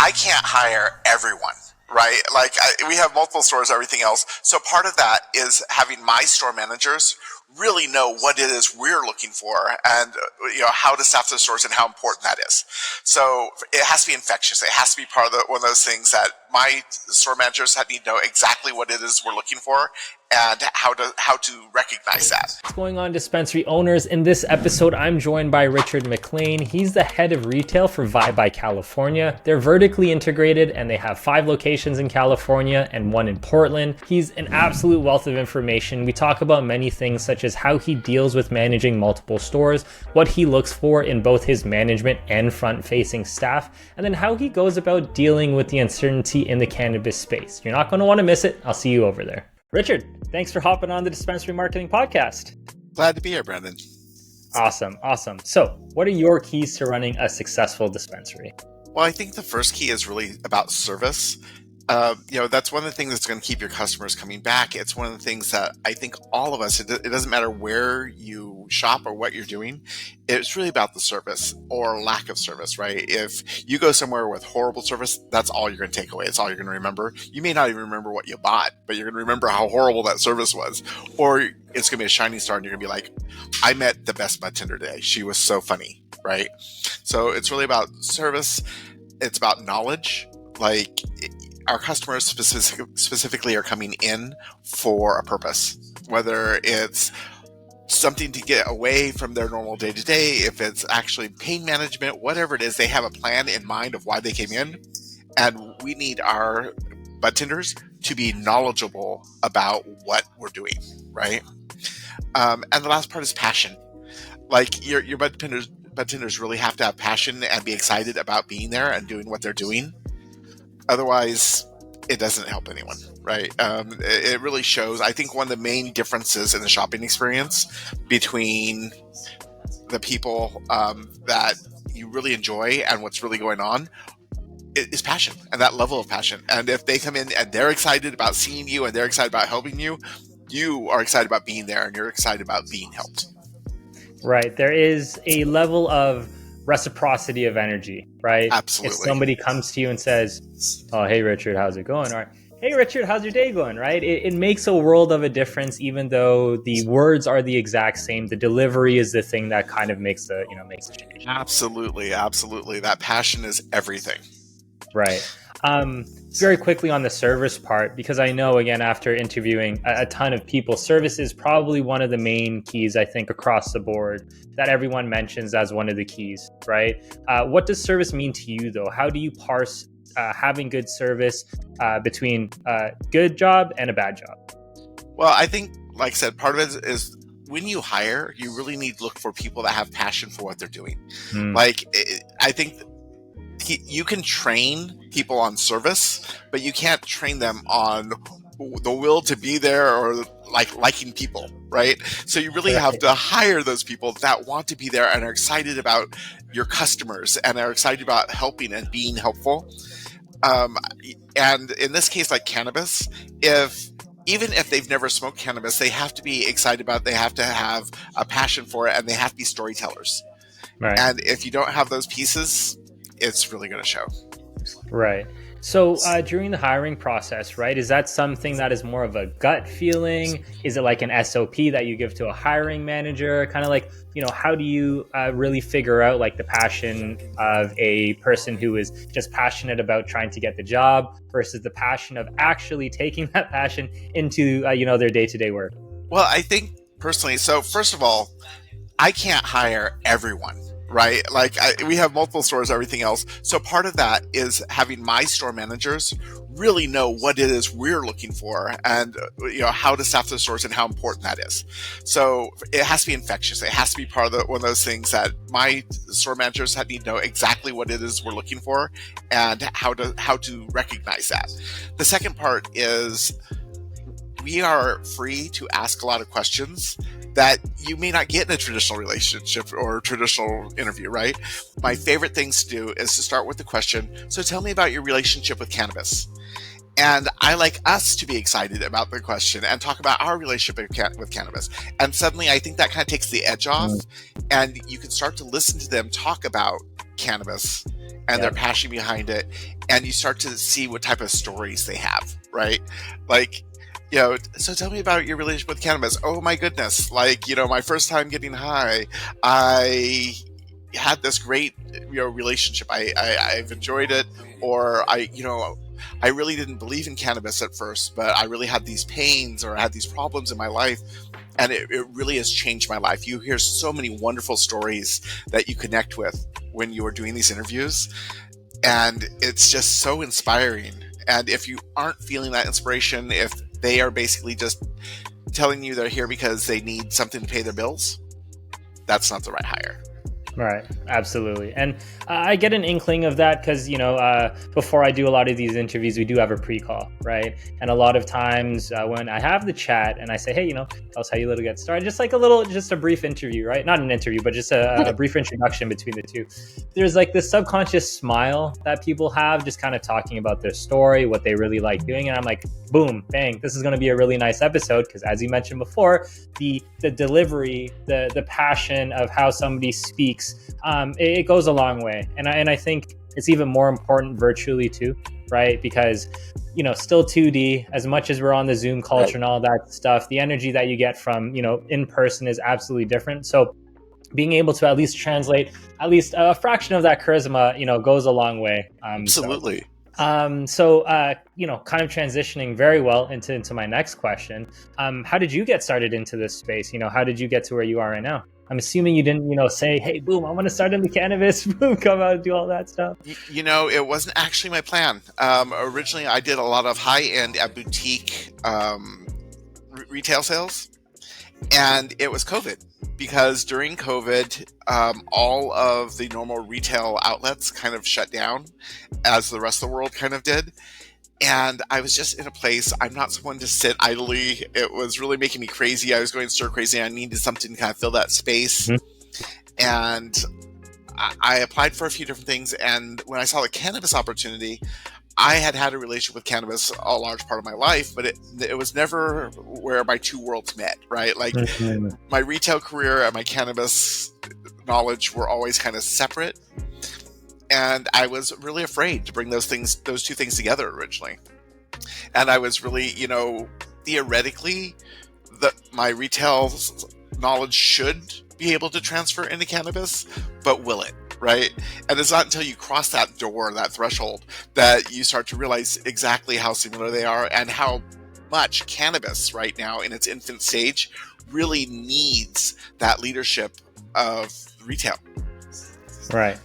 I can't hire everyone, right? Like we have multiple stores, everything else. So part of that is having my store managers really know what it is we're looking for and how to staff the stores and how important that is. So it has to be infectious. It has to be part of one of those things that my store managers need to know exactly what it is we're looking for and how to recognize that. What's going on, dispensary owners? In this episode, I'm joined by Richard McLean. He's the head of retail for Vibe by California. They're vertically integrated and they have 5 locations in California and 1 in Portland. He's an absolute wealth of information. We talk about many things such as how he deals with managing multiple stores, what he looks for in both his management and front-facing staff, and then how he goes about dealing with the uncertainty in the cannabis space. You're not going to want to miss it. I'll see you over there. Richard, thanks for hopping on the Dispensary Marketing Podcast. Glad to be here, Brandon. Awesome. So what are your keys to running a successful dispensary? Well, I think the first key is really about service. That's one of the things that's going to keep your customers coming back. It's one of the things that I think all of us, it doesn't matter where you shop or what you're doing. It's really about the service or lack of service, right? If you go somewhere with horrible service, that's all you're going to take away. It's all you're going to remember. You may not even remember what you bought, but you're going to remember how horrible that service was. Or it's going to be a shining star and you're going to be like, I met the best bartender today. She was so funny, right? So it's really about service. It's about knowledge. Like, our customers specifically are coming in for a purpose, whether it's something to get away from their normal day-to-day, if it's actually pain management, whatever it is, they have a plan in mind of why they came in. And we need our bartenders to be knowledgeable about what we're doing, right? And the last part is passion. Like your bartenders really have to have passion and be excited about being there and doing what they're doing. Otherwise, it doesn't help anyone, right? It really shows. I think one of the main differences in the shopping experience between the people that you really enjoy and what's really going on is passion and that level of passion. And if they come in and they're excited about seeing you and they're excited about helping you, you are excited about being there and you're excited about being helped. Right. There is a level of reciprocity of energy, right? Absolutely. If somebody comes to you and says, oh, hey, Richard, how's it going? Or, hey, Richard, how's your day going? Right? It makes a world of a difference, even though the words are the exact same. The delivery is the thing that kind of makes the change. Absolutely. That passion is everything. Right. Very quickly on the service part, because I know, again, after interviewing a ton of people, service is probably one of the main keys, I think, across the board that everyone mentions as one of the keys, right? What does service mean to you, though? How do you parse having good service between a good job and a bad job? Well, I think, like I said, part of it is when you hire, you really need to look for people that have passion for what they're doing. I think you can train people on service, but you can't train them on the will to be there or liking people, right? So you really have to hire those people that want to be there and are excited about your customers and are excited about helping and being helpful. And in this case, like cannabis, even if they've never smoked cannabis, they have to be excited about it. They have to have a passion for it and they have to be storytellers. Right. And if you don't have those pieces, it's really going to show. Right. So during the hiring process, right, is that something that is more of a gut feeling? Is it like an SOP that you give to a hiring manager? Kind of like, how do you really figure out like the passion of a person who is just passionate about trying to get the job versus the passion of actually taking that passion into, their day-to-day work? Well, I think personally, so first of all, I can't hire everyone. Right? Like we have multiple stores, everything else. So part of that is having my store managers really know what it is we're looking for and, how to staff the stores and how important that is. So it has to be infectious. It has to be part of one of those things that my store managers need to know exactly what it is we're looking for and how to recognize that. The second part is we are free to ask a lot of questions that you may not get in a traditional relationship or traditional interview, right? My favorite things to do is to start with the question, so tell me about your relationship with cannabis. And I like us to be excited about the question and talk about our relationship with cannabis. And suddenly I think that kind of takes the edge off and you can start to listen to them talk about cannabis and their passion behind it, and you start to see what type of stories they have, right? Like, so tell me about your relationship with cannabis. Oh my goodness. Like, my first time getting high, I had this great, relationship. I've enjoyed it. Or I really didn't believe in cannabis at first, but I really had these pains or I had these problems in my life. And it really has changed my life. You hear so many wonderful stories that you connect with when you are doing these interviews. And it's just so inspiring. And if you aren't feeling that inspiration, if they are basically just telling you they're here because they need something to pay their bills, that's not the right hire. Right. Absolutely. And I get an inkling of that because, before I do a lot of these interviews, we do have a pre-call, right? And a lot of times when I have the chat and I say, hey, tell us how you little get started, just like just a brief interview, right? Not an interview, but just a brief introduction between the two. There's like this subconscious smile that people have just kind of talking about their story, what they really like doing. And I'm like, boom, bang, this is going to be a really nice episode because as you mentioned before, the delivery, the passion of how somebody speaks, it goes a long way. And I think it's even more important virtually too, right? Because, still 2D, as much as we're on the Zoom culture and all that stuff, the energy that you get from, in person is absolutely different. So being able to at least translate at least a fraction of that charisma, goes a long way. Absolutely. Kind of transitioning very well into my next question. How did you get started into this space? How did you get to where you are right now? I'm assuming you didn't, say, hey, boom, I want to start in the cannabis, boom, come out and do all that stuff. It wasn't actually my plan. Originally, I did a lot of high-end boutique retail sales, and it was COVID. Because during COVID, all of the normal retail outlets kind of shut down, as the rest of the world kind of did. And I was just in a place, I'm not someone to sit idly. It was really making me crazy. I was going stir crazy. I needed something to kind of fill that space. Mm-hmm. And I applied for a few different things. And when I saw the cannabis opportunity, I had a relationship with cannabis a large part of my life, but it was never where my two worlds met, right? Like my retail career and my cannabis knowledge were always kind of separate. And I was really afraid to bring those two things together originally. And I was really, theoretically, my retail knowledge should be able to transfer into cannabis, but will it? Right? And it's not until you cross that door, that threshold, that you start to realize exactly how similar they are and how much cannabis right now in its infant stage really needs that leadership of retail. Right.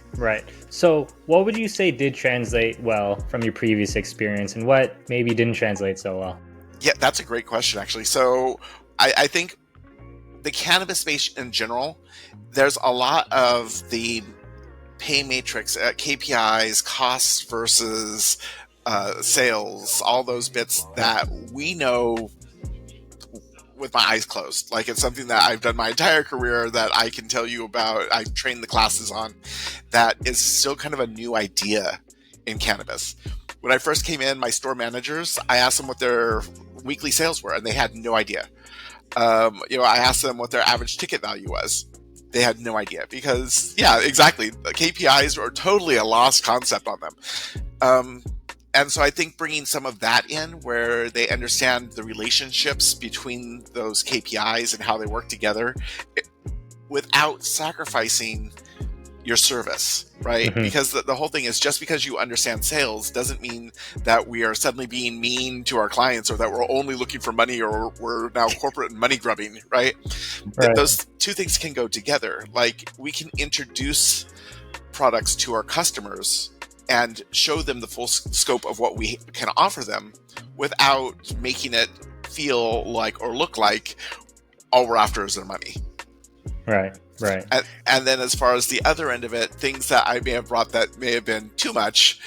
So what would you say did translate well from your previous experience and what maybe didn't translate so well? Yeah, that's a great question, actually. So I think the cannabis space in general, there's a lot of the pay matrix, KPIs, costs versus sales, all those bits that we know with my eyes closed. Like, it's something that I've done my entire career that I can tell you about, I've trained the classes on, that is still kind of a new idea in cannabis. When I first came in, my store managers, I asked them what their weekly sales were, and they had no idea. I asked them what their average ticket value was. They had no idea because, yeah, exactly. The KPIs are totally a lost concept on them. And so I think bringing some of that in where they understand the relationships between those KPIs and how they work together without sacrificing your service, right? Mm-hmm. Because the whole thing is, just because you understand sales doesn't mean that we are suddenly being mean to our clients or that we're only looking for money or we're now corporate and money grubbing, right? Those two things can go together. Like, we can introduce products to our customers and show them the full scope of what we can offer them without making it feel like or look like all we're after is their money. Right. And then as far as the other end of it, things that I may have brought that may have been too much,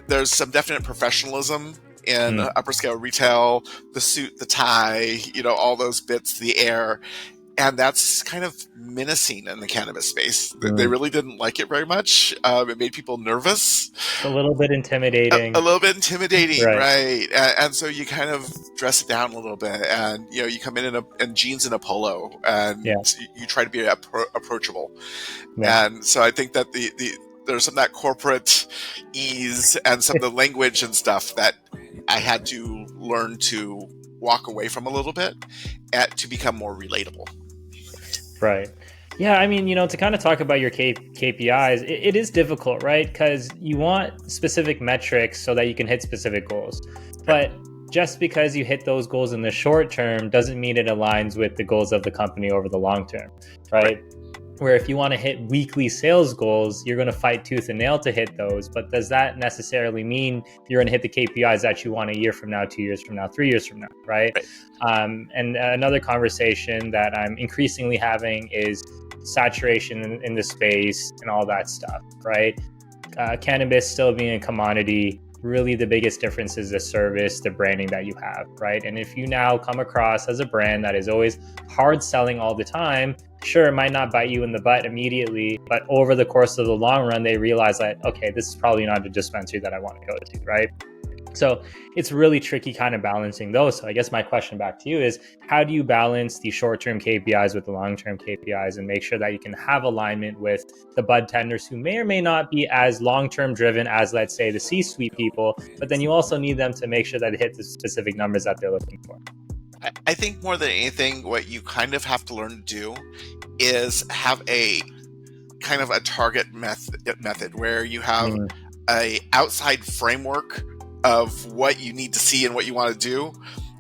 there's some definite professionalism in upper scale retail, the suit, the tie, all those bits, the air. And that's kind of menacing in the cannabis space. They really didn't like it very much. It made people nervous. A little bit intimidating. A little bit intimidating, right? And so you kind of dress it down a little bit, and you come in jeans and a polo, and you try to be approachable. Yeah. And so I think that there's some of that corporate ease and some of the language and stuff that I had to learn to walk away from a little bit to become more relatable. Right. Yeah, I mean, to kind of talk about your KPIs, it is difficult, right? Because you want specific metrics so that you can hit specific goals. But just because you hit those goals in the short term doesn't mean it aligns with the goals of the company over the long term, right? Where if you want to hit weekly sales goals, you're going to fight tooth and nail to hit those. But does that necessarily mean you're going to hit the KPIs that you want a year from now, 2 years from now, 3 years from now, right? And another conversation that I'm increasingly having is saturation in the space and all that stuff, right? Cannabis still being a commodity, really the biggest difference is the service, the branding that you have, right? And if you now come across as a brand that is always hard selling all the time, sure, it might not bite you in the butt immediately, but over the course of the long run, they realize that, okay, this is probably not a dispensary that I want to go to, right? So it's really tricky kind of balancing those. So I guess my question back to you is, how do you balance the short-term KPIs with the long-term KPIs and make sure that you can have alignment with the bud tenders who may or may not be as long-term driven as, let's say, the C-suite people, but then you also need them to make sure that they hit the specific numbers that they're looking for? I think more than anything, what you kind of have to learn to do is have a kind of a target method where you have a outside framework of what you need to see and what you want to do.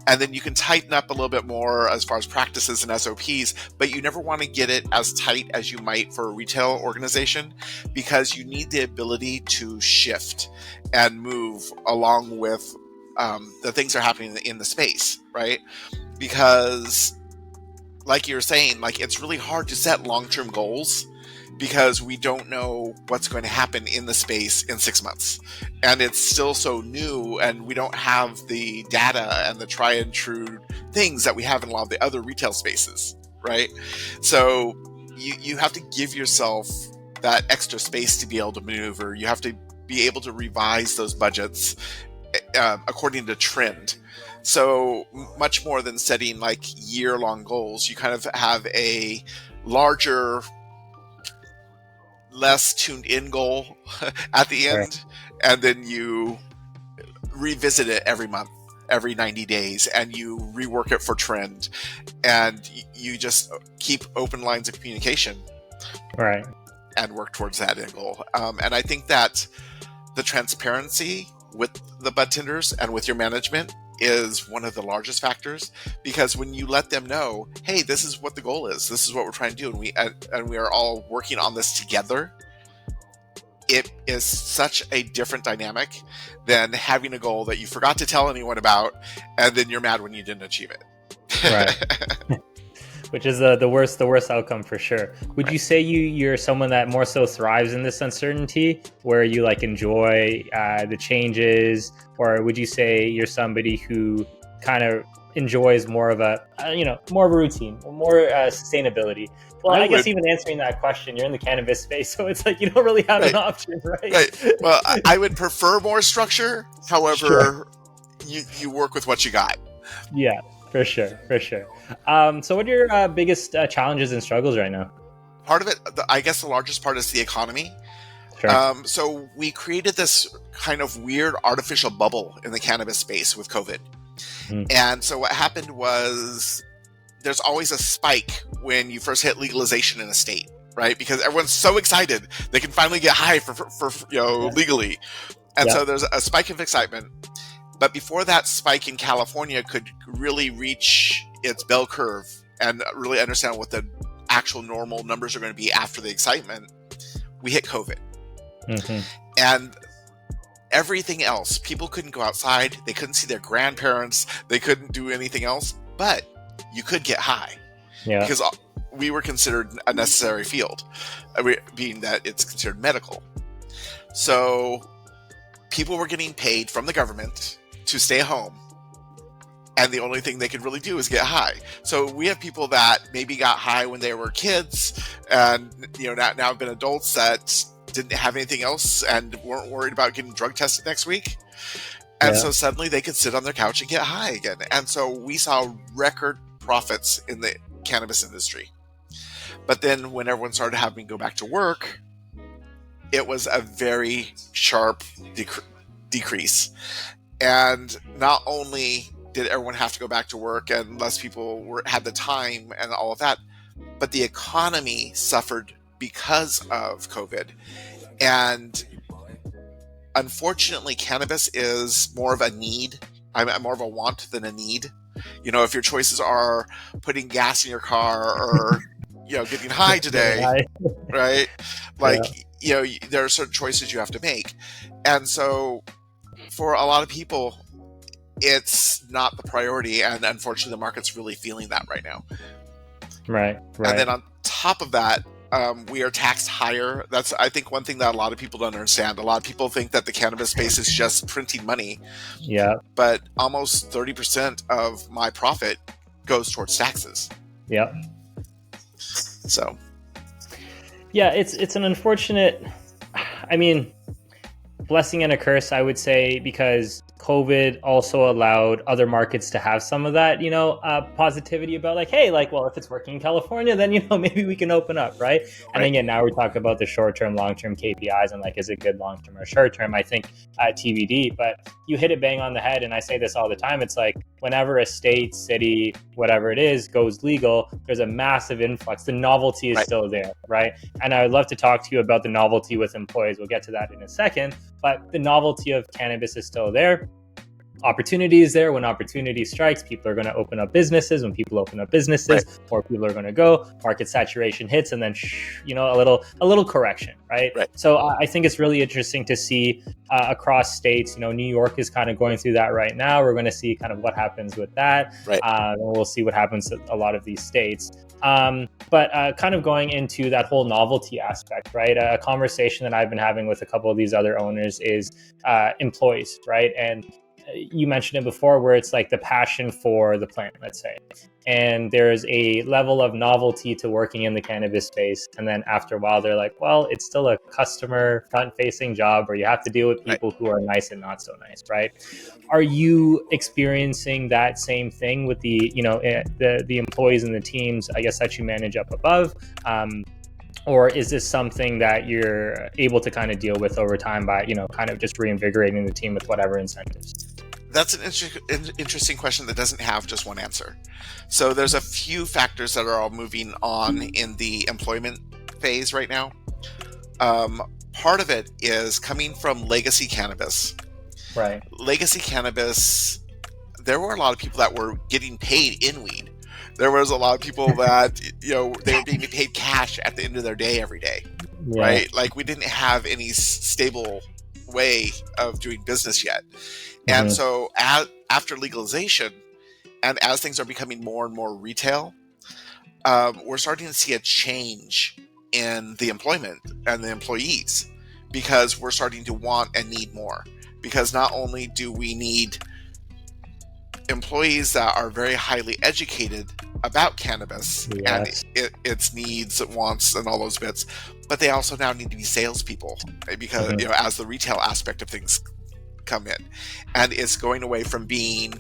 And then you can tighten up a little bit more as far as practices and SOPs, but you never want to get it as tight as you might for a retail organization, because you need the ability to shift and move along with the things that are happening in the space, right? Because like you're saying, like, it's really hard to set long-term goals because we don't know what's going to happen in the space in 6 months. And it's still so new, and we don't have the data and the tried and true things that we have in a lot of the other retail spaces, right? So you have to give yourself that extra space to be able to maneuver. You have to be able to revise those budgets according to trend. So much more than setting like year-long goals, you kind of have a larger, less tuned in goal at the end, and then you revisit it every month, every 90 days, and you rework it for trend, and you just keep open lines of communication, right, and work towards that end goal. And I think that the transparency with the bud tenders and with your management is one of the largest factors, because when you let them know, hey, this is what the goal is, this is what we're trying to do, and we are all working on this together, it is such a different dynamic than having a goal that you forgot to tell anyone about, and then you're mad when you didn't achieve it. Right. Which is the worst outcome for sure. Would you say you're someone that more so thrives in this uncertainty, where you like enjoy the changes, or would you say you're somebody who kind of enjoys more of a routine, more sustainability? Well, I guess even answering that question, you're in the cannabis space, so it's like you don't really have an option, right? Right. Well, I would prefer more structure. However, you work with what you got. Yeah. For sure. So what are your biggest challenges and struggles right now? Part of it, I guess the largest part is the economy. Sure. So we created this kind of weird artificial bubble in the cannabis space with COVID. And so what happened was there's always a spike when you first hit legalization in a state, right? Because everyone's so excited they can finally get high for legally. And so there's a spike of excitement. But before that spike in California could really reach its bell curve and really understand what the actual normal numbers are going to be after the excitement, we hit COVID. And everything else, people couldn't go outside, they couldn't see their grandparents, they couldn't do anything else, but you could get high. Because we were considered a necessary field, being that it's considered medical. So people were getting paid from the government to stay home, and the only thing they could really do is get high. So we have people that maybe got high when they were kids, and now have been adults that didn't have anything else and weren't worried about getting drug tested next week, and so suddenly they could sit on their couch and get high again. And so we saw record profits in the cannabis industry. But then when everyone started having to go back to work, it was a very sharp decrease. And not only did everyone have to go back to work and less people had the time and all of that, but the economy suffered because of COVID. And unfortunately, cannabis is more of a need. I'm more of a want than a need. You know, if your choices are putting gas in your car or, you know, getting high today, right? Like, you know, there are certain choices you have to make. And so for a lot of people, it's not the priority. And unfortunately, the market's really feeling that right now. Right. And then on top of that, we are taxed higher. That's, I think, one thing that a lot of people don't understand. A lot of people think that the cannabis space is just printing money. Yeah. But almost 30% of my profit goes towards taxes. Yeah. So. Yeah, it's an unfortunate, I mean, blessing and a curse, I would say, because COVID also allowed other markets to have some of that, you know, positivity about like, hey, like, well, if it's working in California, then, you know, maybe we can open up, right? And again, now we talk about the short-term, long-term KPIs and like, is it good long-term or short-term? I think TBD, but you hit it bang on the head. And I say this all the time. It's like whenever a state, city, whatever it is, goes legal, there's a massive influx. The novelty is still there, right? And I would love to talk to you about the novelty with employees. We'll get to that in a second, but the novelty of cannabis is still there. Opportunity is there. When opportunity strikes, people are going to open up businesses. When people open up businesses, more people are going to go. Market saturation hits, and then you know, a little correction, right? So I think it's really interesting to see across states. You know, New York is kind of going through that right now. We're going to see kind of what happens with that. And we'll see what happens to a lot of these states. But kind of going into that whole novelty aspect, right? A conversation that I've been having with a couple of these other owners is employees, right? And you mentioned it before, where it's like the passion for the plant, let's say, and there's a level of novelty to working in the cannabis space. And then after a while, they're like, well, it's still a customer front-facing job where you have to deal with people who are nice and not so nice, right? Are you experiencing that same thing with the, you know, the employees and the teams, I guess, that you manage up above? Or is this something that you're able to kind of deal with over time by, you know, kind of just reinvigorating the team with whatever incentives? That's an interesting question that doesn't have just one answer. So there's a few factors that are all moving on in the employment phase right now. Part of it is coming from legacy cannabis. Right. Legacy cannabis, there were a lot of people that were getting paid in weed. There was a lot of people that, you know, they were being paid cash at the end of their day every day, right? Like, we didn't have any stable way of doing business yet. And so after legalization, and as things are becoming more and more retail, we're starting to see a change in the employment and the employees, because we're starting to want and need more. Because not only do we need employees that are very highly educated about cannabis and its needs, wants, and all those bits, but they also now need to be salespeople, because you know, as the retail aspect of things come in, and it's going away from being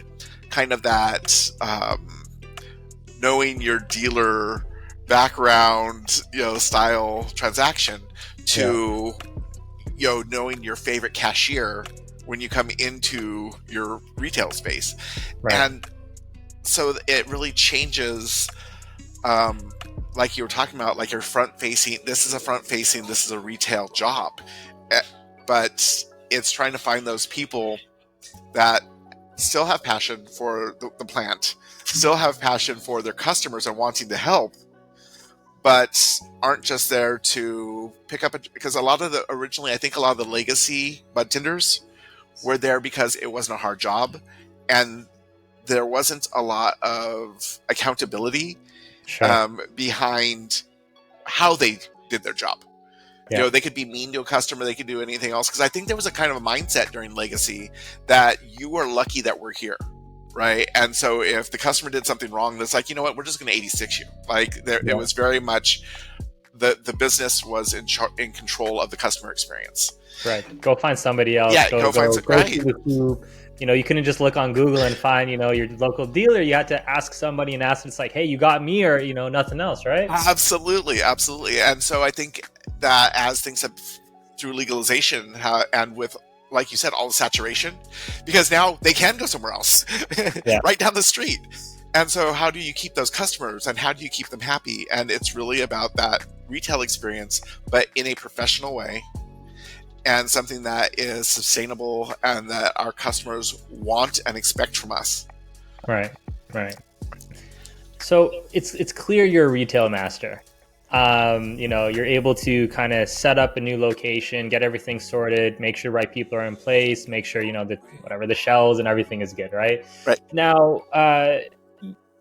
kind of that knowing your dealer background, you know, style transaction to you know, knowing your favorite cashier when you come into your retail space. And so it really changes, like you were talking about, like your front facing, this is a retail job, but it's trying to find those people that still have passion for the plant, still have passion for their customers and wanting to help, but aren't just there to pick up because originally I think a lot of the legacy bud tenders were there because it wasn't a hard job and there wasn't a lot of accountability behind how they did their job. You know, they could be mean to a customer, they could do anything else. Because I think there was a kind of a mindset during legacy that you are lucky that we're here, right? And so if the customer did something wrong, it's like, you know what, we're just going to 86 you. Like it was very much the business was in control of the customer experience. Right. Go find somebody else. Yeah, go find somebody. You know, you couldn't just look on Google and find, you know, your local dealer. You had to ask somebody and ask, it's like, hey, you got me, or, you know, nothing else, right? Absolutely. And so I think that as things have through legalization and with, like you said, all the saturation, because now they can go somewhere else, Yeah. right down the street. And so how do you keep those customers and how do you keep them happy? And it's really about that retail experience, but in a professional way, and something that is sustainable and that our customers want and expect from us. Right. So it's clear you're a retail master. You're able to kind of set up a new location, get everything sorted, make sure the right people are in place, make sure, that whatever the shelves and everything is good, right? Right. Now,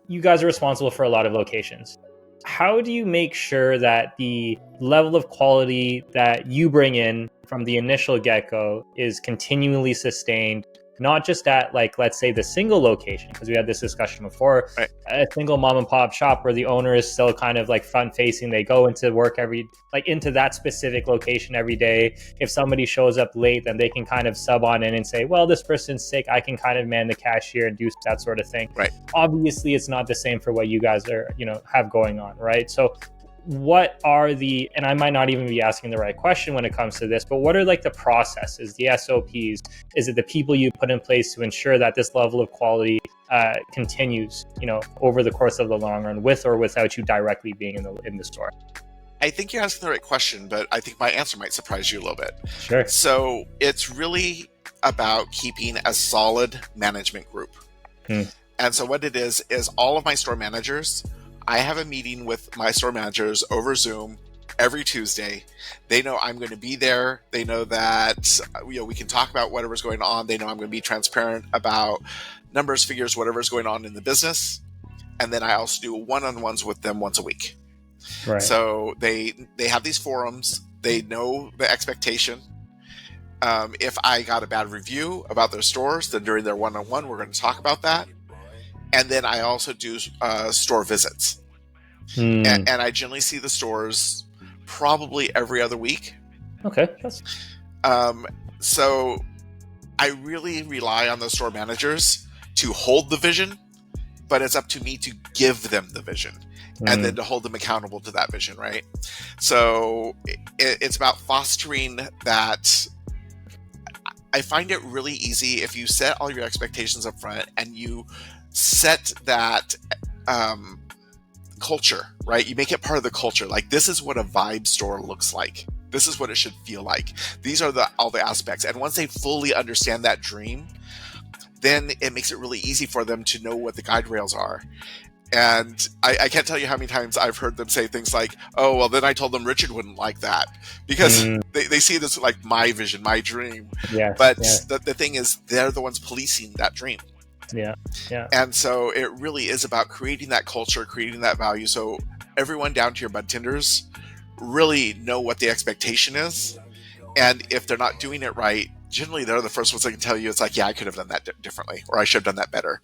you guys are responsible for a lot of locations. How do you make sure that the level of quality that you bring in from the initial get-go is continually sustained, not just at, like, let's say the single location, because we had this discussion before, right. A single mom and pop shop where the owner is still kind of like front facing, they go into work into that specific location every day. If somebody shows up late, then they can kind of sub on in and say, well, this person's sick, I can kind of man the cashier and do that sort of thing. Right. Obviously, it's not the same for what you guys are, have going on, right? So what are and I might not even be asking the right question when it comes to this, but what are like the processes, the SOPs? Is it the people you put in place to ensure that this level of quality continues, over the course of the long run, with or without you directly being in the store? I think you're asking the right question, but I think my answer might surprise you a little bit. Sure. So it's really about keeping a solid management group. And so what it is all of my store managers, I have a meeting with my store managers over Zoom every Tuesday. They know I'm going to be there. They know that we can talk about whatever's going on. They know I'm going to be transparent about numbers, figures, whatever's going on in the business. And then I also do one-on-ones with them once a week. Right. So they have these forums. They know the expectation. If I got a bad review about their stores, then during their one-on-one, we're going to talk about that. And then I also do store visits. And I generally see the stores probably every other week. Okay. So I really rely on those store managers to hold the vision, but it's up to me to give them the vision and then to hold them accountable to that vision, right? So it's about fostering that. I find it really easy if you set all your expectations up front and you set that culture, right? You make it part of the culture. Like, this is what a vibe store looks like. This is what it should feel like. These are all the aspects. And once they fully understand that dream, then it makes it really easy for them to know what the guide rails are. And I can't tell you how many times I've heard them say things like, oh, well, then I told them Richard wouldn't like that, because they see this like my vision, my dream. Yes, but the thing is, they're the ones policing that dream. Yeah. And so it really is about creating that culture, creating that value. So everyone down to your bud tenders really know what the expectation is. And if they're not doing it right, generally they're the first ones that can tell you, it's like, yeah, I could have done that differently, or I should have done that better.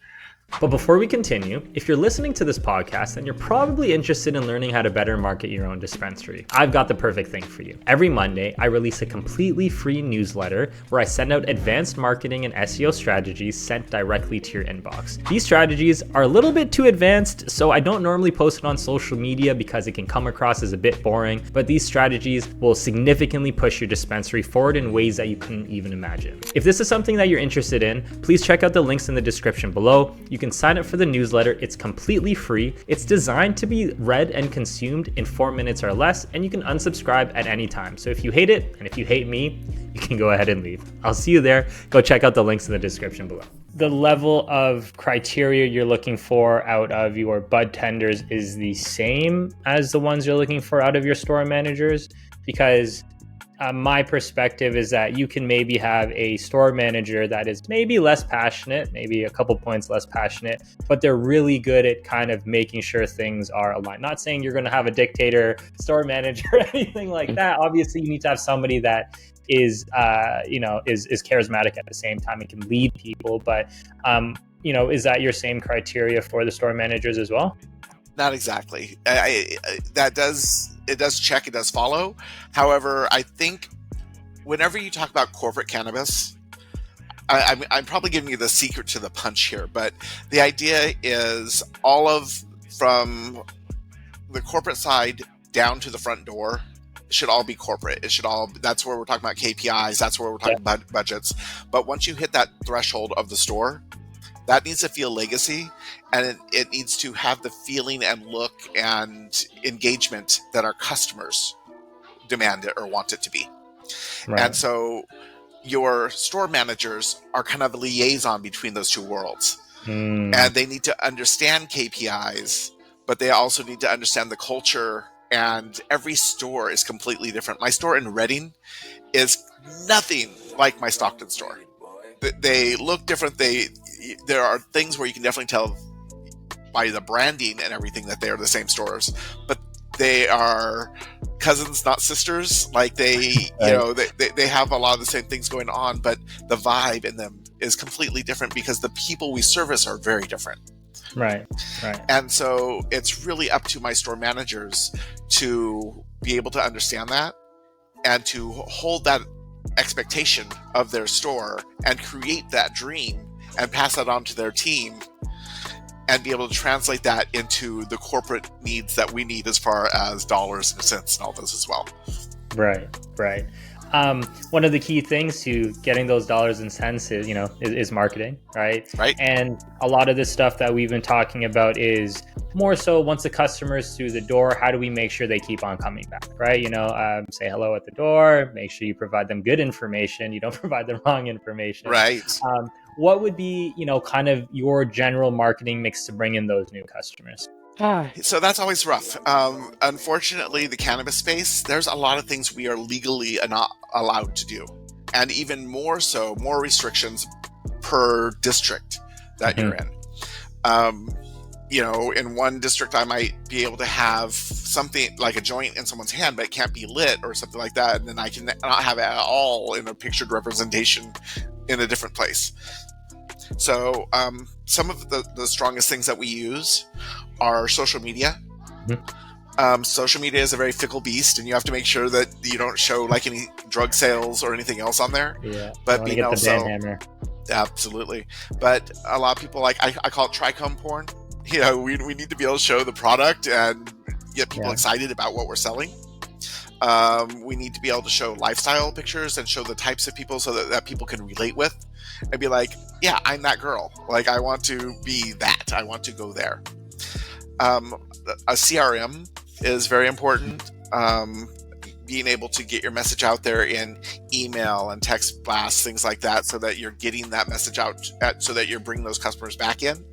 But before we continue, if you're listening to this podcast, then you're probably interested in learning how to better market your own dispensary. I've got the perfect thing for you. Every Monday, I release a completely free newsletter where I send out advanced marketing and SEO strategies sent directly to your inbox. These strategies are a little bit too advanced, so I don't normally post it on social media because it can come across as a bit boring, but these strategies will significantly push your dispensary forward in ways that you couldn't even imagine. If this is something that you're interested in, please check out the links in the description below. You can sign up for the newsletter. It's completely free. It's designed to be read and consumed in 4 minutes or less, and you can unsubscribe at any time. So if you hate it, and if you hate me, you can go ahead and leave. I'll see you there. Go check out the links in the description below. The level of criteria you're looking for out of your bud tenders is the same as the ones you're looking for out of your store managers, because my perspective is that you can maybe have a store manager that is maybe less passionate, maybe a couple points less passionate, but they're really good at kind of making sure things are aligned. Not saying you're going to have a dictator store manager or anything like that. Obviously, you need to have somebody that is charismatic at the same time and can lead people. But, is that your same criteria for the store managers as well? Not exactly. It does follow. However, I think whenever you talk about corporate cannabis, I'm probably giving you the secret to the punch here, but the idea is from the corporate side down to the front door, should all be corporate. That's where we're talking about KPIs. That's where we're talking about budgets. But once you hit that threshold of the store, that needs to feel legacy, and it needs to have the feeling and look and engagement that our customers demand it or want it to be. Right. And so your store managers are kind of a liaison between those two worlds. And they need to understand KPIs, but they also need to understand the culture, and every store is completely different. My store in Reading is nothing like my Stockton store. They look different. There are things where you can definitely tell by the branding and everything that they are the same stores, but they are cousins, not sisters. Like they have a lot of the same things going on, but the vibe in them is completely different because the people we service are very different. Right. And so it's really up to my store managers to be able to understand that and to hold that expectation of their store and create that dream and pass that on to their team and be able to translate that into the corporate needs that we need as far as dollars and cents and all those as well. Right. One of the key things to getting those dollars and cents is marketing, right? Right. And a lot of this stuff that we've been talking about is more so once the customer's through the door, how do we make sure they keep on coming back, right? Say hello at the door, make sure you provide them good information. You don't provide the wrong information. Right. What would be, kind of your general marketing mix to bring in those new customers? So that's always rough. Unfortunately, the cannabis space, there's a lot of things we are legally not allowed to do. And even more so, more restrictions per district that you're in. In one district, I might be able to have something like a joint in someone's hand, but it can't be lit or something like that. And then I can not have it at all in a pictured representation in a different place. So some of the strongest things that we use are social media. Social media is a very fickle beast, and you have to make sure that you don't show like any drug sales or anything else on there. Yeah, but being also the absolutely. But a lot of people I call it trichome porn. We need to be able to show the product and get people excited about what we're selling. We need to be able to show lifestyle pictures and show the types of people so that people can relate with and be like, yeah, I'm that girl. Like, I want to be that. I want to go there. A CRM is very important. Being able to get your message out there in email and text blasts, things like that, so that you're getting that message out so that you're bringing those customers back in.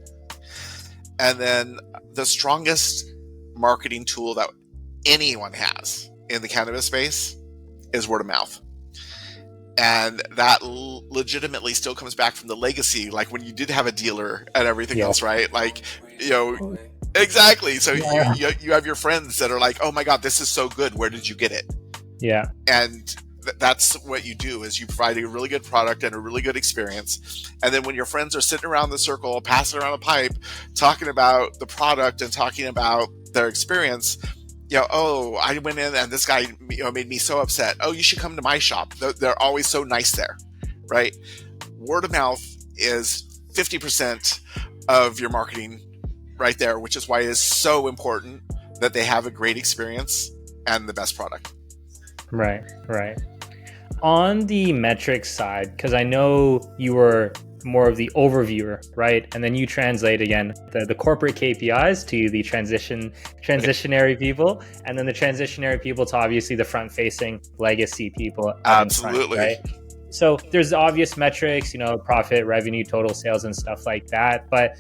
And then the strongest marketing tool that anyone has in the cannabis space is word of mouth. And that legitimately still comes back from the legacy, like when you did have a dealer and everything else, right? Like, exactly. So you have your friends that are like, oh my God, this is so good. Where did you get it? Yeah. And that's what you do, is you provide a really good product and a really good experience. And then when your friends are sitting around the circle, passing around a pipe, talking about the product and talking about their experience, I went in and this guy, made me so upset. Oh, you should come to my shop. They're always so nice there, right? Word of mouth is 50% of your marketing right there, which is why it is so important that they have a great experience and the best product. Right. On the metrics side, because I know you were more of the overviewer, right? And then you translate again the corporate KPIs to the transitionary people, and then the transitionary people to obviously the front-facing legacy people. Absolutely. Front, right? So there's the obvious metrics, profit, revenue, total sales, and stuff like that. But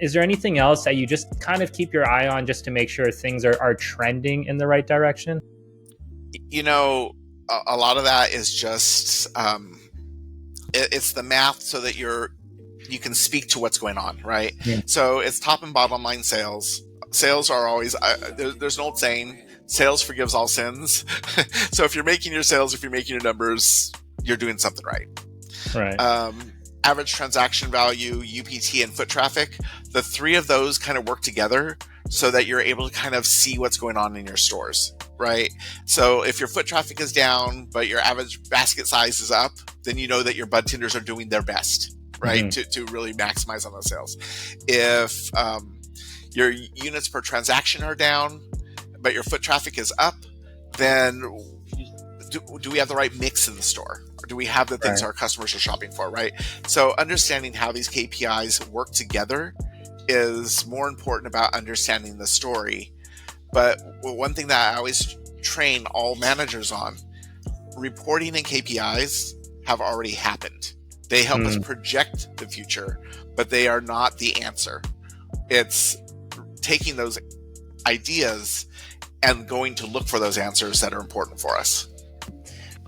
is there anything else that you just kind of keep your eye on just to make sure things are trending in the right direction? A lot of that is just it's the math so that you can speak to what's going on, right? Yeah. So it's top and bottom line sales. Sales are always there's an old saying, sales forgives all sins. So if you're making your sales, if you're making your numbers, you're doing something right. Right. Average transaction value, UPT, and foot traffic, the three of those kind of work together so that you're able to kind of see what's going on in your stores, right? So if your foot traffic is down, but your average basket size is up, then you know that your bud tenders are doing their best, right? Mm-hmm. To really maximize on those sales. If your units per transaction are down, but your foot traffic is up, then do we have the right mix in the store? Or do we have the things Right. our customers are shopping for, right? So understanding how these KPIs work together is more important about understanding the story. But one thing that I always train all managers on, reporting and KPIs have already happened. They help us project the future, but they are not the answer. It's taking those ideas and going to look for those answers that are important for us.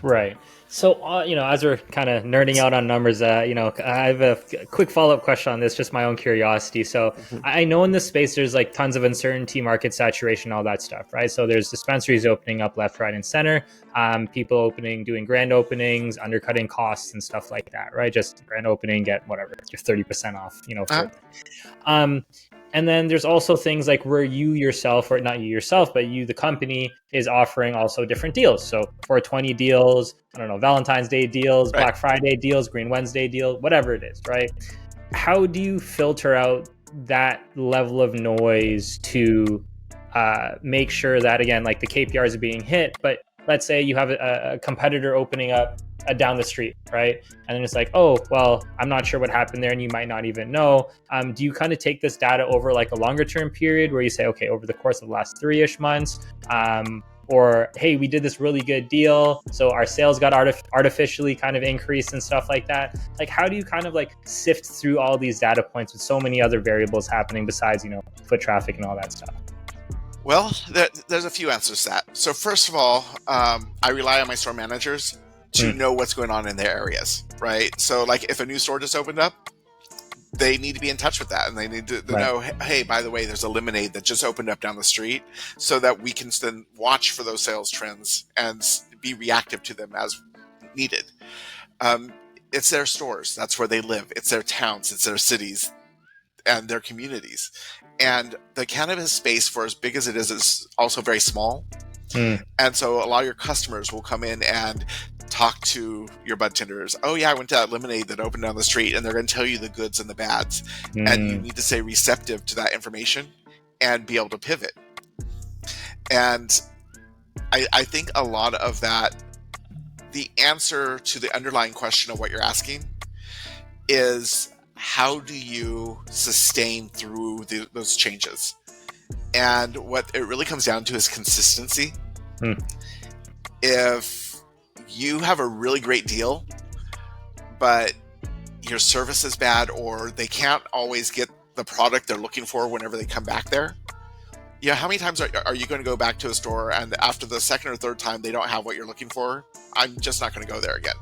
Right. So, as we're kind of nerding out on numbers, I have a quick follow-up question on this, just my own curiosity. So I know in this space, there's like tons of uncertainty, market saturation, all that stuff, right? So there's dispensaries opening up left, right, and center, people doing grand openings, undercutting costs and stuff like that, right? Just grand opening, get whatever, you're 30% off, and then there's also things like where you yourself, or not you yourself, but you, the company, is offering also different deals. So 420 deals, I don't know, Valentine's Day deals, Right. Black Friday deals, Green Wednesday deal, whatever it is, right? How do you filter out that level of noise to make sure that, again, like the KPIs are being hit, but let's say you have a competitor opening up down the street, right? And then it's like, oh, well, I'm not sure what happened there, and you might not even know. Do you kind of take this data over like a longer term period where you say, okay, over the course of the last 3-ish months, or hey, we did this really good deal, so our sales got artificially kind of increased and stuff like that? Like, how do you kind of like sift through all these data points with so many other variables happening besides, foot traffic and all that stuff? Well, there's a few answers to that. So first of all, I rely on my store managers to know what's going on in their areas, right? So like if a new store just opened up, they need to be in touch with that, and they need to know, hey, by the way, there's a lemonade that just opened up down the street, so that we can then watch for those sales trends and be reactive to them as needed. It's their stores. That's where they live. It's their towns. It's their cities and their communities. And the cannabis space, for as big as it is also very small. And so a lot of your customers will come in and talk to your bud tenders. Oh yeah, I went to that lemonade that opened down the street, and they're going to tell you the goods and the bads. And you need to stay receptive to that information and be able to pivot. And I think a lot of that, the answer to the underlying question of what you're asking is, how do you sustain through those changes? And what it really comes down to is consistency. If you have a really great deal, but your service is bad, or they can't always get the product they're looking for whenever they come back there, how many times are you going to go back to a store and after the second or third time they don't have what you're looking for? I'm just not going to go there again.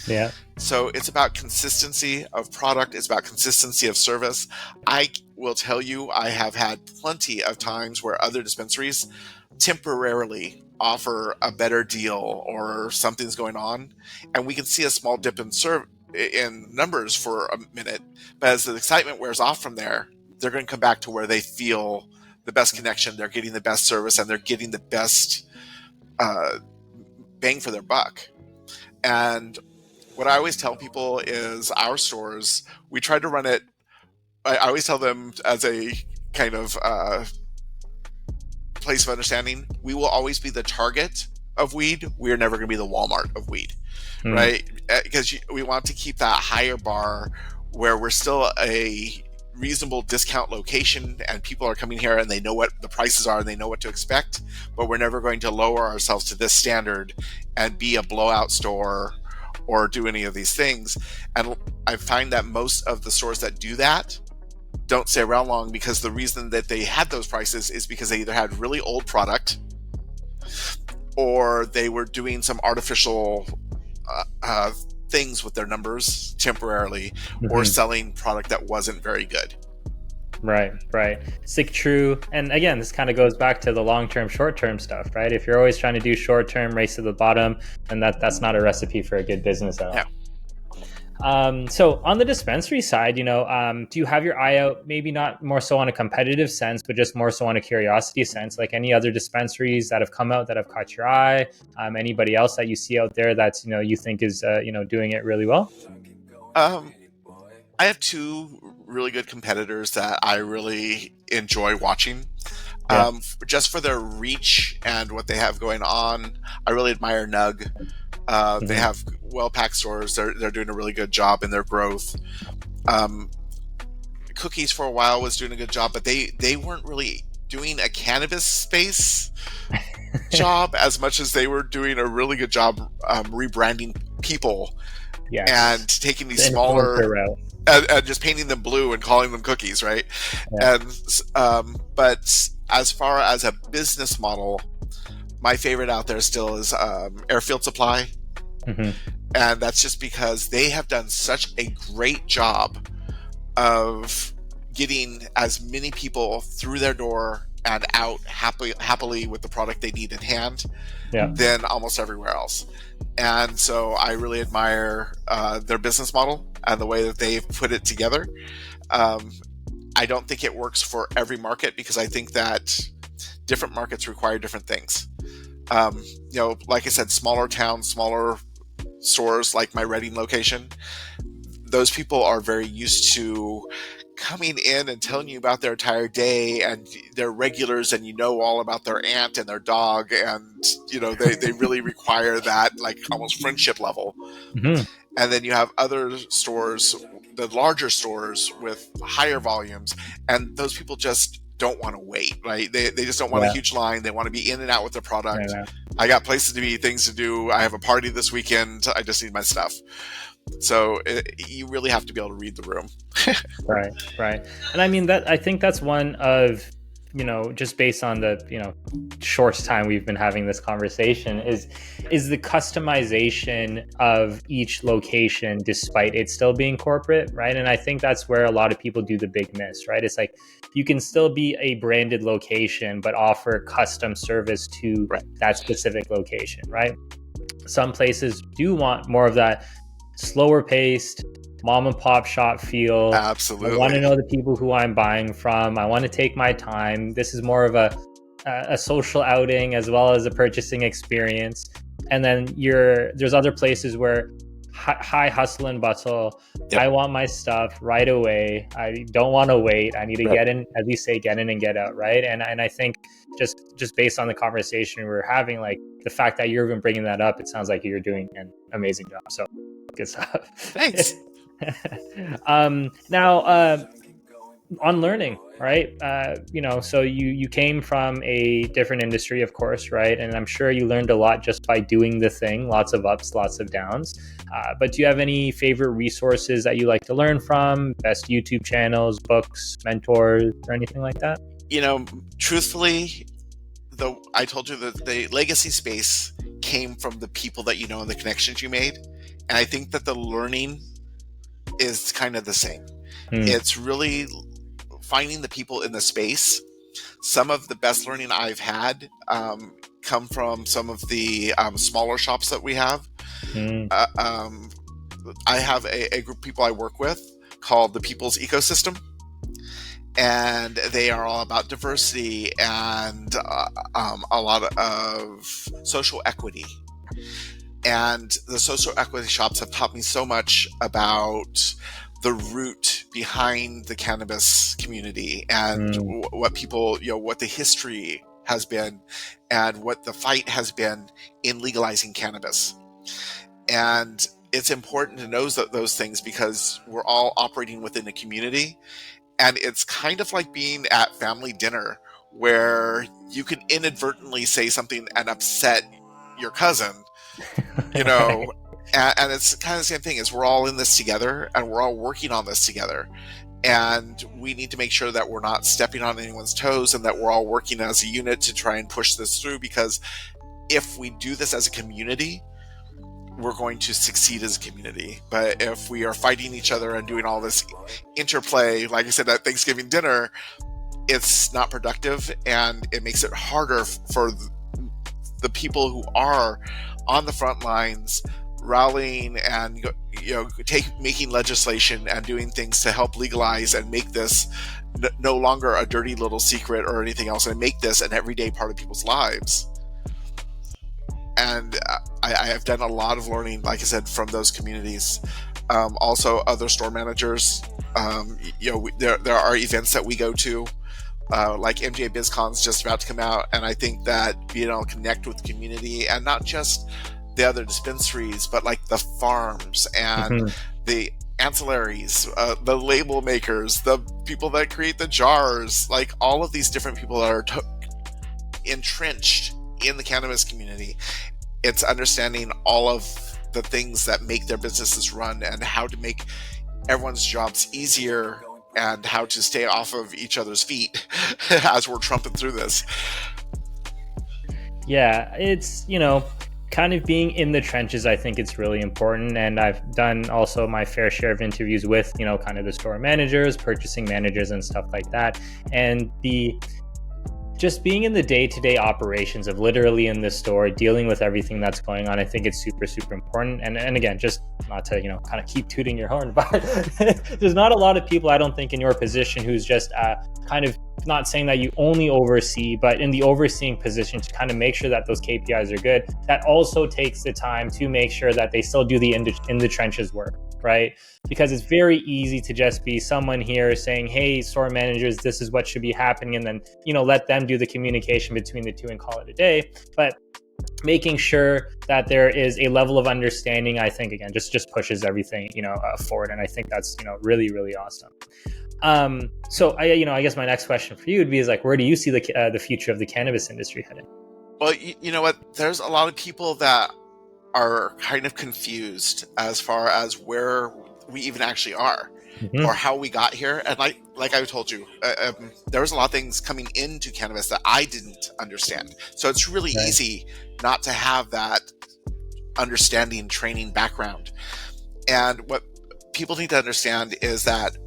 Yeah. So it's about consistency of product. It's about consistency of service. I will tell you, I have had plenty of times where other dispensaries temporarily offer a better deal or something's going on, and we can see a small dip in numbers for a minute. But as the excitement wears off from there, they're going to come back to where they feel the best connection. They're getting the best service, and they're getting the best bang for their buck. And what I always tell people is, our stores, we try to run it, I always tell them as a kind of place of understanding, we will always be the Target of weed. We are never going to be the Walmart of weed, right? Because we want to keep that higher bar where we're still a reasonable discount location, and people are coming here and they know what the prices are and they know what to expect, but we're never going to lower ourselves to this standard and be a blowout store or do any of these things. And I find that most of the stores that do that don't stay around long, because the reason that they had those prices is because they either had really old product, or they were doing some artificial things with their numbers temporarily, or selling product that wasn't very good. Right. Stick true. And again, this kind of goes back to the long-term, short-term stuff, right? If you're always trying to do short-term, race to the bottom, then that's not a recipe for a good business at all. Yeah. So on the dispensary side, do you have your eye out, maybe not more so on a competitive sense, but just more so on a curiosity sense, like any other dispensaries that have come out that have caught your eye? Anybody else that you see out there that's, you think is, doing it really well? I have two really good competitors that I really enjoy watching. Yeah. Just for their reach and what they have going on. I really admire Nug. They have well-packed stores. They're doing a really good job in their growth. Cookies for a while was doing a good job, but they weren't really doing a cannabis space job as much as they were doing a really good job rebranding people Yes. and taking these The smaller influencer route. and just painting them blue and calling them cookies, right? Yeah. And but as far as a business model, my favorite out there still is Airfield Supply. And that's just because they have done such a great job of getting as many people through their door and out happily with the product they need in hand than almost everywhere else. And so I really admire their business model and the way that they've put it together. I don't think it works for every market because I think that different markets require different things. Like I said, smaller towns, smaller stores like my Reading location, those people are very used to coming in and telling you about their entire day, and they're regulars, and all all about their aunt and their dog, and they really require that like almost friendship level. And then you have other stores, the larger stores with higher volumes, and those people just don't want to wait, right? They just don't want a huge line. They want to be in and out with their product. I got places to be, things to do. I have a party this weekend. I just need my stuff. So you really have to be able to read the room. Right. And I mean, I think that's one of, just based on the, short time we've been having this conversation is the customization of each location, despite it still being corporate, right? And I think that's where a lot of people do the big miss, right? It's like, you can still be a branded location, but offer custom service to that specific location, right? Some places do want more of that slower paced mom and pop shop feel. Absolutely. I want to know the people who I'm buying from. I want to take my time. This is more of a social outing as well as a purchasing experience. And then there's other places where high hustle and bustle. I want my stuff right away. I don't want to wait. I need to get in, as you say, get in and get out, right? And I think just based on the conversation we were having, like the fact that you're even bringing that up, it sounds like you're doing an amazing job. So good stuff. Thanks. Now, on learning, right? So you came from a different industry, of course, right? And I'm sure you learned a lot just by doing the thing, lots of ups, lots of downs. But do you have any favorite resources that you like to learn from? Best YouTube channels, books, mentors, or anything like that? Truthfully, I told you that the legacy space came from the people that and the connections you made. And I think that the learning is kind of the same. It's really finding the people in the space. Some of the best learning I've had come from some of the smaller shops that we have. I have a group of people I work with called the People's Ecosystem, and they are all about diversity and a lot of social equity. And the social equity shops have taught me so much about the root behind the cannabis community and what people, what the history has been and what the fight has been in legalizing cannabis. And it's important to know those things because we're all operating within a community. And it's kind of like being at family dinner where you can inadvertently say something and upset your cousin. And it's kind of the same thing as we're all in this together and we're all working on this together. And we need to make sure that we're not stepping on anyone's toes and that we're all working as a unit to try and push this through, because if we do this as a community, we're going to succeed as a community. But if we are fighting each other and doing all this interplay, like I said, at Thanksgiving dinner, it's not productive and it makes it harder for the people who are on the front lines rallying and making legislation and doing things to help legalize and make this no longer a dirty little secret or anything else, and make this an everyday part of people's lives. And I have done a lot of learning, like I said, from those communities. Also, other store managers. There are events that we go to like MJ BizCon is just about to come out, and I think that being able to connect with the community, and not just the other dispensaries, but like the farms and the ancillaries, the label makers, the people that create the jars, like all of these different people that are entrenched in the cannabis community. It's understanding all of the things that make their businesses run and how to make everyone's jobs easier and how to stay off of each other's feet as we're trumping through this. Yeah, it's, kind of being in the trenches. I think it's really important. And I've done also my fair share of interviews with, kind of the store managers, purchasing managers and stuff like that. And just being in the day-to-day operations of literally in the store, dealing with everything that's going on, I think it's super, super important. And again, just not to, kind of keep tooting your horn, but there's not a lot of people, I don't think, in your position who's just kind of not saying that you only oversee, but in the overseeing position to kind of make sure that those KPIs are good. That also takes the time to make sure that they still do the in the trenches work, right? Because it's very easy to just be someone here saying, hey, store managers, this is what should be happening. And then, let them do the communication between the two and call it a day. But making sure that there is a level of understanding, I think, again, just pushes everything, forward. And I think that's, really, really awesome. So I guess my next question for you would be is like, where do you see the future of the cannabis industry heading? Well, you know what? There's a lot of people that are kind of confused as far as where we even actually are or how we got here. And like I told you, there was a lot of things coming into cannabis that I didn't understand. So it's really easy not to have that understanding, training background. And what people need to understand is that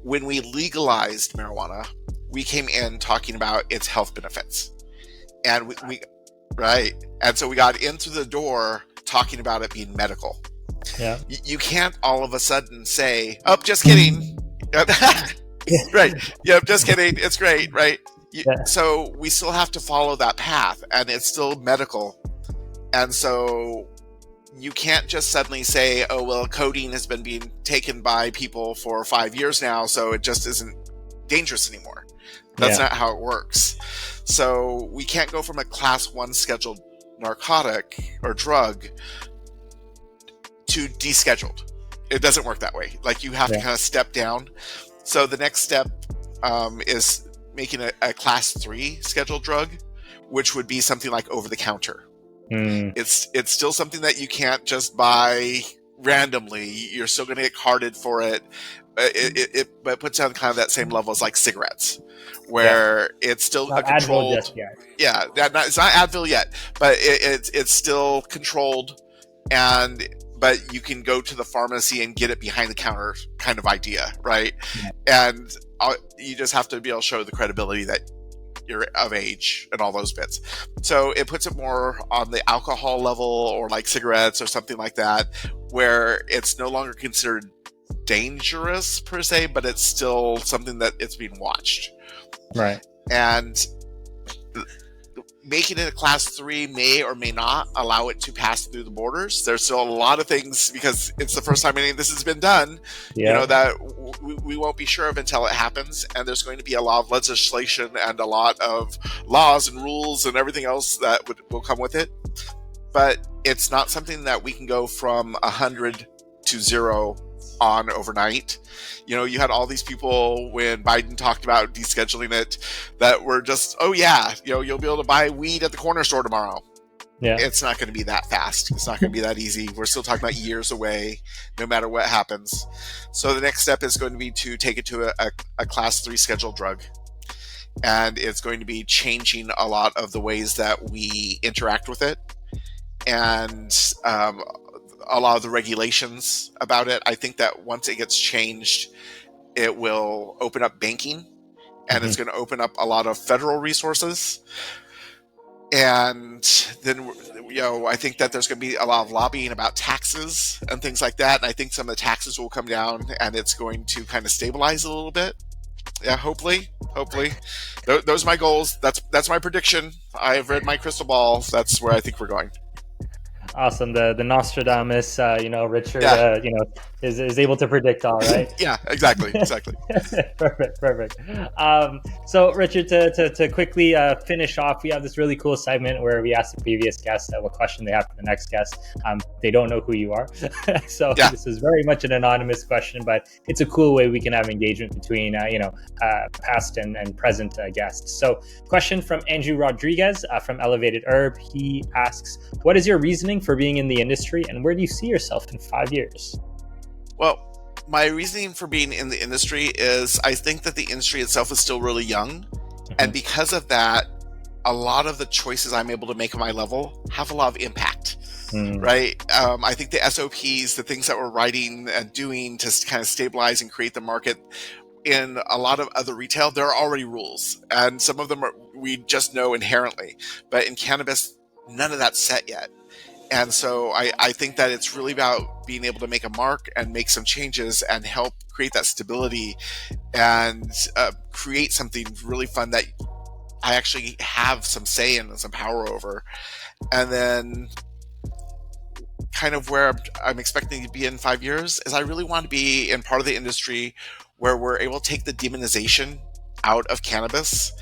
when we legalized marijuana, we came in talking about its health benefits. And we right. And so we got in through the door talking about it being medical. Yeah. You can't all of a sudden say, oh, just kidding. Right. Yeah, just kidding. It's great. Right. Yeah. So we still have to follow that path, and it's still medical. And so you can't just suddenly say, oh, well, codeine has been being taken by people for 5 years now, so it just isn't dangerous anymore. That's not how it works. So we can't go from a class 1 scheduled narcotic or drug to descheduled. It doesn't work that way. Like, you have to kind of step down. So the next step is making a class 3 scheduled drug, which would be something like over the counter. It's still something that you can't just buy randomly. You're still going to get carded for it. It puts on kind of that same level as like cigarettes, where it's still not a controlled. Advil just yet. Yeah, it's not Advil yet, but it's still controlled, but you can go to the pharmacy and get it behind the counter kind of idea, right? Yeah. And you just have to be able to show the credibility that you're of age and all those bits. So it puts it more on the alcohol level, or like cigarettes or something like that, where it's no longer considered dangerous per se, but it's still something that it's being watched. Right. And making it a class 3 may or may not allow it to pass through the borders. There's still a lot of things, because it's the first time any of this has been done, that we won't be sure of until it happens. And there's going to be a lot of legislation and a lot of laws and rules and everything else that will come with it. But it's not something that we can go from 100 to 0 on overnight. You had all these people when Biden talked about descheduling it that were just, oh yeah, you'll be able to buy weed at the corner store tomorrow. Yeah. It's not going to be that fast. It's not going to be that easy. We're still talking about years away, no matter what happens. So the next step is going to be to take it to a class 3 scheduled drug. And it's going to be changing a lot of the ways that we interact with it. And a lot of the regulations about it. I think that once it gets changed, it will open up banking, and it's going to open up a lot of federal resources. And then, I think that there's going to be a lot of lobbying about taxes and things like that. And I think some of the taxes will come down, and it's going to kind of stabilize a little bit. Yeah, hopefully. Those are my goals. That's my prediction. I've read my crystal ball. That's where I think we're going. Awesome. The Nostradamus, Richard, is able to predict all, right? Yeah, exactly. Perfect. So Richard, to quickly finish off, we have this really cool segment where we ask the previous guest what question they have for the next guest. They don't know who you are, so Yeah. This is very much an anonymous question, but it's a cool way we can have engagement between past and present guests. So, question from Andrew Rodriguez from Elevated Herb. He asks, "What is your reasoning for being in the industry, and where do you see yourself in 5 years?" Well, my reasoning for being in the industry is I think that the industry itself is still really young. Mm-hmm. And because of that, a lot of the choices I'm able to make at my level have a lot of impact, right? I think the SOPs, the things that we're writing and doing to kind of stabilize and create the market, in a lot of other retail, there are already rules. And some of them we just know inherently. But in cannabis, none of that's set yet. And so I think that it's really about being able to make a mark and make some changes and help create that stability and create something really fun that I actually have some say in and some power over. And then kind of where I'm expecting to be in 5 years is I really want to be in part of the industry where we're able to take the demonization out of cannabis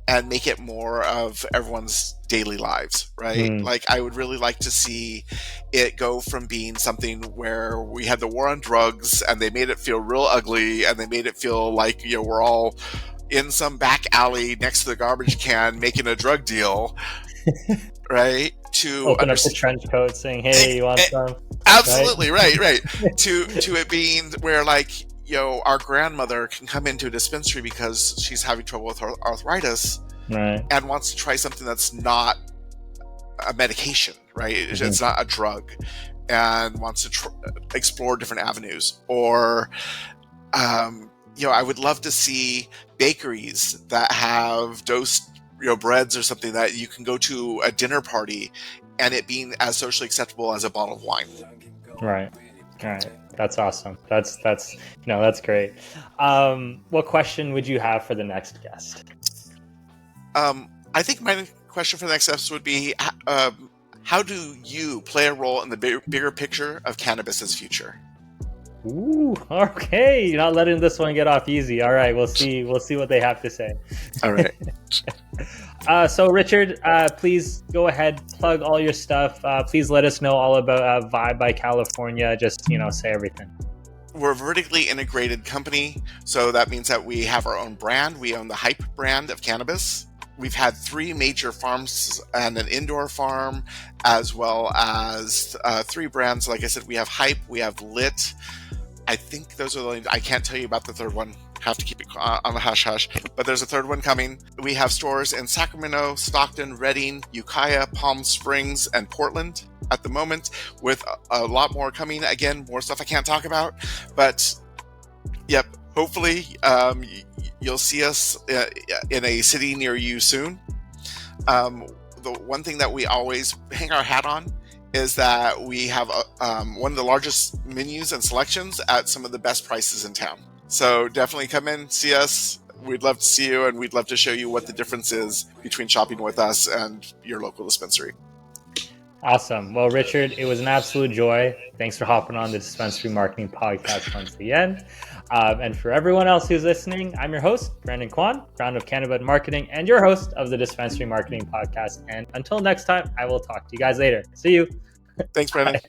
and make it more of everyone's daily lives, right? Like, I would really like to see it go from being something where we had the war on drugs and they made it feel real ugly and they made it feel like, we're all in some back alley next to the garbage can making a drug deal, right? To open up the trench coat saying, "Hey, you want some?" Absolutely, right. to it being where, like, our grandmother can come into a dispensary because she's having trouble with her arthritis, right, and wants to try something that's not a medication, right? Mm-hmm. It's not a drug, and wants to explore different avenues. Or, I would love to see bakeries that have dosed, breads or something that you can go to a dinner party and it being as socially acceptable as a bottle of wine. Right. That's awesome. That's great. What question would you have for the next guest? I think my question for the next episode would be, how do you play a role in the bigger picture of cannabis's future? Ooh, okay. You're not letting this one get off easy. All right, we'll see what they have to say. All right. So Richard, please go ahead, plug all your stuff. Please let us know all about Vibe by California. Just, say everything. We're a vertically integrated company, so that means that we have our own brand. We own the Hype brand of cannabis. We've had 3 major farms and an indoor farm, as well as 3 brands. Like I said, we have Hype, we have Lit. I think those are the only, I can't tell you about the third one. Have to keep it on the hush, but there's a third one coming. We have stores in Sacramento, Stockton, Redding, Ukiah, Palm Springs, and Portland at the moment, with a lot more coming. Again, more stuff I can't talk about, but yep, hopefully you'll see us in a city near you soon. The one thing that we always hang our hat on is that we have one of the largest menus and selections at some of the best prices in town. So definitely come in, see us. We'd love to see you, and we'd love to show you what the difference is between shopping with us and your local dispensary. Awesome. Well, Richard, it was an absolute joy. Thanks for hopping on the Dispensary Marketing Podcast once again. And for everyone else who's listening, I'm your host, Brandon Kwan, founder of Cannabis Marketing and your host of the Dispensary Marketing Podcast. And until next time, I will talk to you guys later. See you. Thanks, Brandon. Bye.